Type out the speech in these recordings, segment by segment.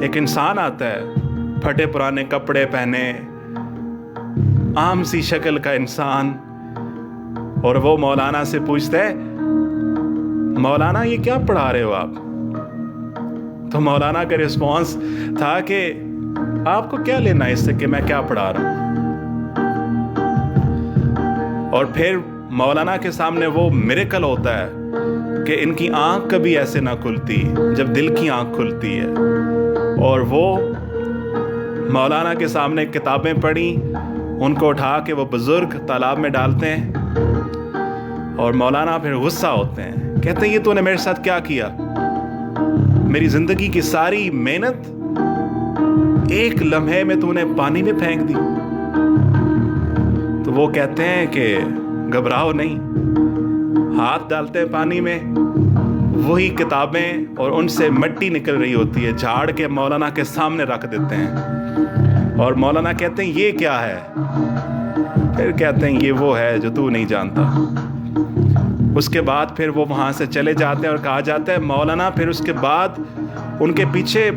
ایک انسان آتا ہے پھٹے پرانے کپڑے پہنے، عام سی شکل کا انسان، اور وہ مولانا سے پوچھتا ہے مولانا یہ کیا پڑھا رہے ہو آپ؟ تو مولانا کا رسپانس تھا کہ آپ کو کیا لینا ہے اس سے کہ میں کیا پڑھا رہا ہوں؟ اور پھر مولانا کے سامنے وہ میریکل ہوتا ہے کہ ان کی آنکھ کبھی ایسے نہ کھلتی جب دل کی آنکھ کھلتی ہے، اور وہ مولانا کے سامنے کتابیں پڑھی، ان کو اٹھا کے وہ بزرگ تالاب میں ڈالتے ہیں، اور مولانا پھر غصہ ہوتے ہیں، کہتے ہیں یہ تو نے میرے ساتھ کیا کیا؟ میری زندگی کی ساری محنت ایک لمحے میں تو نے پانی میں پھینک دی۔ تو وہ کہتے ہیں کہ گھبراؤ نہیں، ہاتھ ڈالتے ہیں پانی میں، وہی کتابیں اور ان سے مٹی نکل رہی ہوتی ہے، جھاڑ کے مولانا کے سامنے رکھ دیتے ہیں، اور مولانا کہتے ہیں یہ کیا ہے؟ پھر کہتے ہیں یہ وہ ہے جو تو نہیں جانتا۔ اس کے بعد پھر وہ وہاں سے چلے جاتے ہیں، اور کہا جاتا ہے مولانا پھر اس کے بعد ان کے پیچھے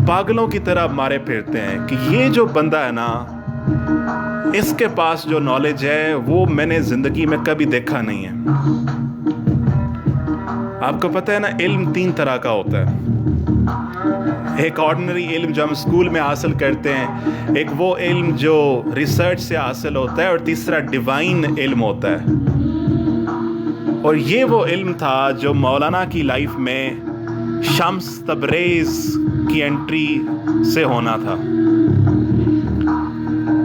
پاگلوں کی طرح مارے پھرتے ہیں کہ یہ جو بندہ ہے نا، اس کے پاس جو نالج ہے وہ میں نے زندگی میں کبھی دیکھا نہیں ہے۔ آپ کو پتہ ہے نا، علم 3 طرح کا ہوتا ہے۔ ایک آرڈنری علم جو ہم اسکول میں حاصل کرتے ہیں، ایک وہ علم جو ریسرچ سے حاصل ہوتا ہے، اور تیسرا ڈیوائن علم ہوتا ہے۔ اور یہ وہ علم تھا جو مولانا کی لائف میں شمس تبریز کی انٹری سے ہونا تھا،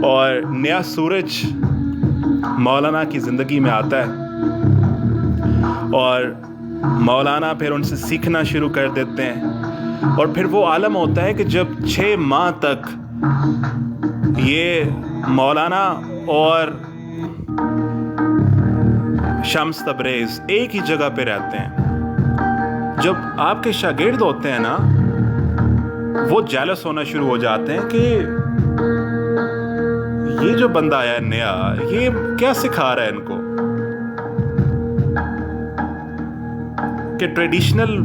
اور نیا سورج مولانا کی زندگی میں آتا ہے، اور مولانا پھر ان سے سیکھنا شروع کر دیتے ہیں، اور پھر وہ عالم ہوتا ہے کہ جب 6 ماہ تک یہ مولانا اور شمس تبریز ایک ہی جگہ پہ رہتے ہیں، جب آپ کے شاگرد ہوتے ہیں نا، وہ جیلس ہونا شروع ہو جاتے ہیں کہ یہ جو بندہ آیا ہے نیا، یہ کیا سکھا رہا ہے ان کو، کہ ٹریڈیشنل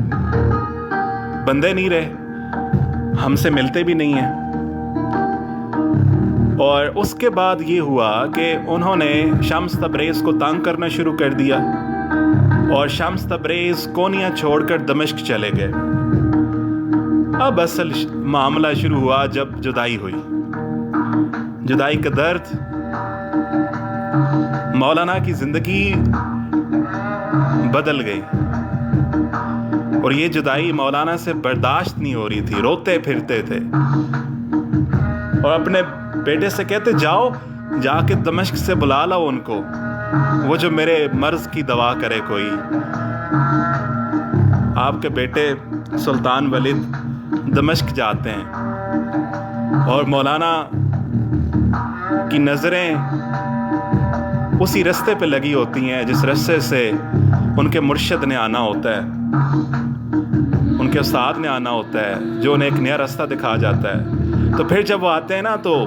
بندے نہیں رہے، ہم سے ملتے بھی نہیں ہیں۔ اور اس کے بعد یہ ہوا کہ انہوں نے شمس تبریز کو تنگ کرنا شروع کر دیا، اور شمس تبریز کونیا چھوڑ کر دمشق چلے گئے۔ اب اصل معاملہ شروع ہوا جب جدائی ہوئی، جدائی کا درد، مولانا کی زندگی بدل گئی، اور یہ جدائی مولانا سے برداشت نہیں ہو رہی تھی، روتے پھرتے تھے، اور اپنے بیٹے سے کہتے جاؤ جا کے دمشق سے بلا لاؤ ان کو، وہ جو میرے مرض کی دوا کرے کوئی۔ آپ کے بیٹے سلطان ولید دمشق جاتے ہیں، اور مولانا کی نظریں اسی رستے پہ لگی ہوتی ہیں جس رستے سے ان کے مرشد نے آنا ہوتا ہے، ان کے استاد نے آنا ہوتا ہے، جو انہیں ایک نیا راستہ دکھا جاتا ہے۔ تو پھر جب وہ آتے ہیں نا، تو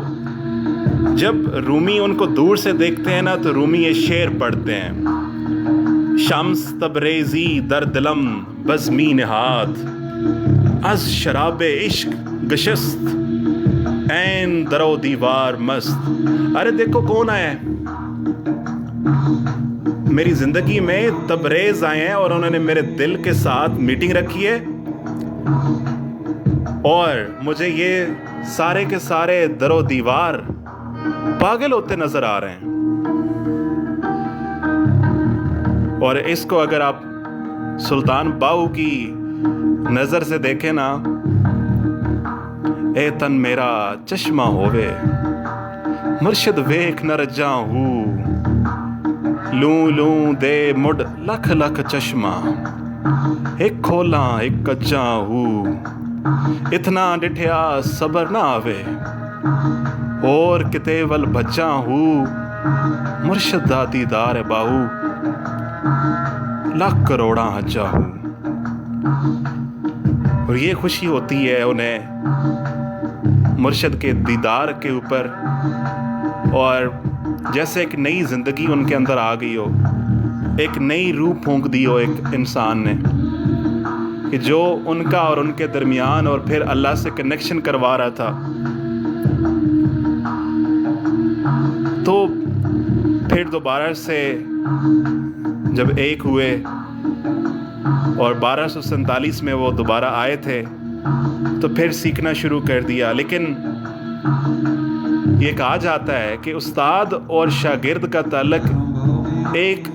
جب رومی ان کو دور سے دیکھتے ہیں نا، تو رومی یہ شعر پڑھتے ہیں، شمس تبریزی در دلم بزمی نہاد، از شراب عشق گشست این درو دیوار مست۔ ارے دیکھو کون آیا ہے، میری زندگی میں تبریز آئے ہیں، اور انہوں نے میرے دل کے ساتھ میٹنگ رکھی ہے، اور مجھے یہ سارے کے سارے در و دیوار پاگل ہوتے نظر آ رہے ہیں۔ اور اس کو اگر آپ سلطان باہو کی نظر سے دیکھیں نا، اے تن میرا چشمہ ہووے مرشد ویکھ نہ رجاں ہوں، لوں لوں دے مڈ لکھ لکھ چشمہ، ایک کھولاں ایک کجاں ہوں، اتنا ڈٹھیا صبر نہ آوے، اور کتے ول بچاں ہوں، مرشد دا دیدار باہو لاکھ کروڑاں حجاں ہوں۔ اور یہ خوشی ہوتی ہے انہیں مرشد کے دیدار کے اوپر، اور جیسے ایک نئی زندگی ان کے اندر آ گئی ہو، ایک نئی روح پھونک دی ہو ایک انسان نے، کہ جو ان کا اور ان کے درمیان اور پھر اللہ سے کنیکشن کروا رہا تھا. تو پھر دوبارہ سے جب ایک ہوئے اور 1247 میں وہ دوبارہ آئے تھے تو پھر سیکھنا شروع کر دیا. لیکن یہ کہا جاتا ہے کہ استاد اور شاگرد کا تعلق ایک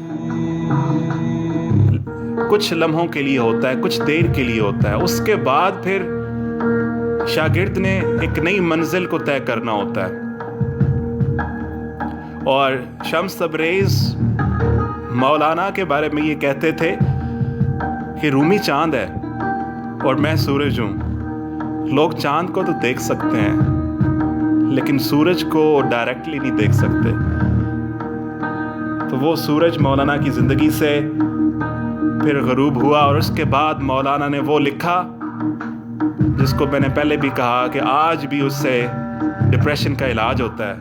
کچھ لمحوں کے لیے ہوتا ہے, کچھ دیر کے لیے ہوتا ہے. اس کے بعد پھر شاگرد نے ایک نئی منزل کو طے کرنا ہوتا ہے. اور شمس تبریز مولانا کے بارے میں یہ کہتے تھے کہ رومی چاند ہے اور میں سورج ہوں. لوگ چاند کو تو دیکھ سکتے ہیں لیکن سورج کو ڈائریکٹلی نہیں دیکھ سکتے. تو وہ سورج مولانا کی زندگی سے پھر غروب ہوا, اور اس کے بعد مولانا نے وہ لکھا جس کو میں نے پہلے بھی کہا کہ آج بھی اس سے ڈپریشن کا علاج ہوتا ہے.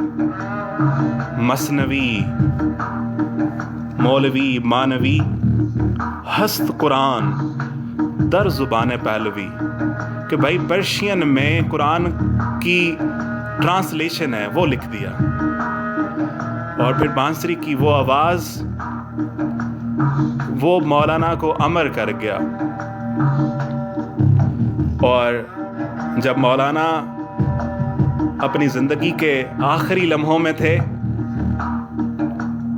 مثنوی مولوی مانوی ہست قرآن در زبان پہلوی, کہ بھائی پرشین میں قرآن کی ٹرانسلیشن ہے وہ لکھ دیا. اور پھر بانسری کی وہ آواز وہ مولانا کو امر کر گیا. اور جب مولانا اپنی زندگی کے آخری لمحوں میں تھے,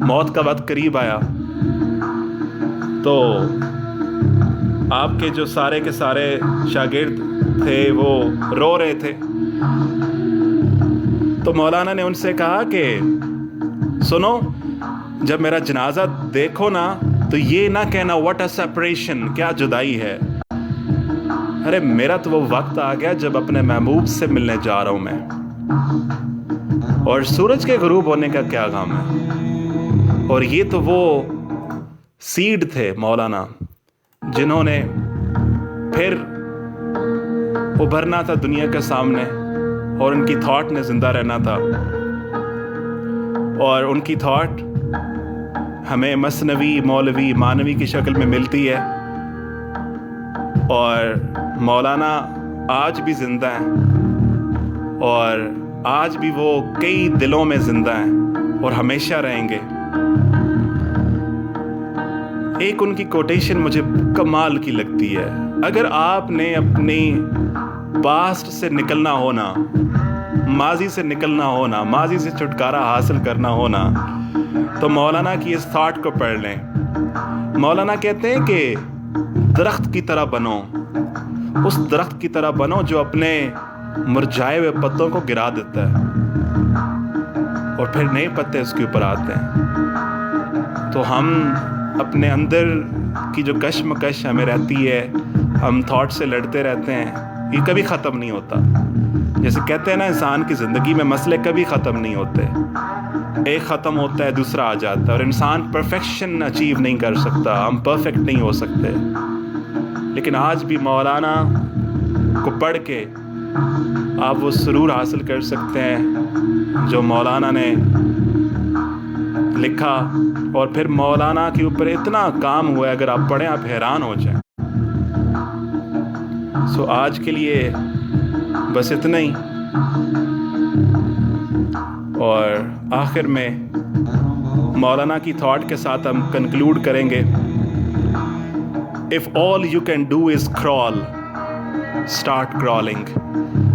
موت کا وقت قریب آیا, تو آپ کے جو سارے کے سارے شاگرد تھے وہ رو رہے تھے. تو مولانا نے ان سے کہا کہ سنو, جب میرا جنازہ دیکھو نا تو یہ نہ کہنا واٹ اے سیپریشن, کیا جدائی ہے. ارے میرا تو وہ وقت آ گیا جب اپنے محبوب سے ملنے جا رہا ہوں میں, اور سورج کے غروب ہونے کا کیا غم ہے. اور یہ تو وہ سیڈ تھے مولانا جنہوں نے پھر ابھرنا تھا دنیا کے سامنے, اور ان کی تھاٹ نے زندہ رہنا تھا. اور ان کی تھاٹ ہمیں مثنوی مولوی مانوی کی شکل میں ملتی ہے. اور مولانا آج بھی زندہ ہیں, اور آج بھی وہ کئی دلوں میں زندہ ہیں اور ہمیشہ رہیں گے. ایک ان کی کوٹیشن مجھے کمال کی لگتی ہے. اگر آپ نے اپنی پاسٹ سے نکلنا ہونا, ماضی سے نکلنا ہونا, ماضی سے چھٹکارا حاصل کرنا ہونا, تو مولانا کی اس تھاٹ کو پڑھ لیں. مولانا کہتے ہیں کہ درخت کی طرح بنو, اس درخت کی طرح بنو جو اپنے مرجھائے ہوئے پتوں کو گرا دیتا ہے اور پھر نئے پتے اس کے اوپر آتے ہیں. تو ہم اپنے اندر کی جو کشمکش ہمیں رہتی ہے, ہم تھاٹ سے لڑتے رہتے ہیں, یہ کبھی ختم نہیں ہوتا. جیسے کہتے ہیں نا, انسان کی زندگی میں مسئلے کبھی ختم نہیں ہوتے, ایک ختم ہوتا ہے دوسرا آ جاتا ہے. اور انسان پرفیکشن اچیو نہیں کر سکتا, ہم پرفیکٹ نہیں ہو سکتے. لیکن آج بھی مولانا کو پڑھ کے آپ وہ سرور حاصل کر سکتے ہیں جو مولانا نے لکھا. اور پھر مولانا کے اوپر اتنا کام ہوا ہے, اگر آپ پڑھیں آپ حیران ہو جائیں. سو آج کے لیے بس اتنا ہی. اور آخر میں مولانا کی تھاٹ کے ساتھ ہم کنکلوڈ کریں گے. If all you can do is crawl, start crawling.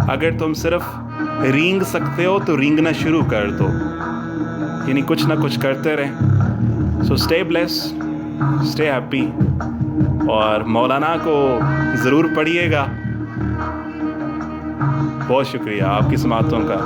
اگر تم صرف رینگ سکتے ہو تو رینگنا شروع کر دو, یعنی کچھ نہ کچھ کرتے رہیں. So stay blessed, stay happy, اور مولانا کو ضرور پڑھیے گا. بہت شکریہ آپ کی سماعتوں کا.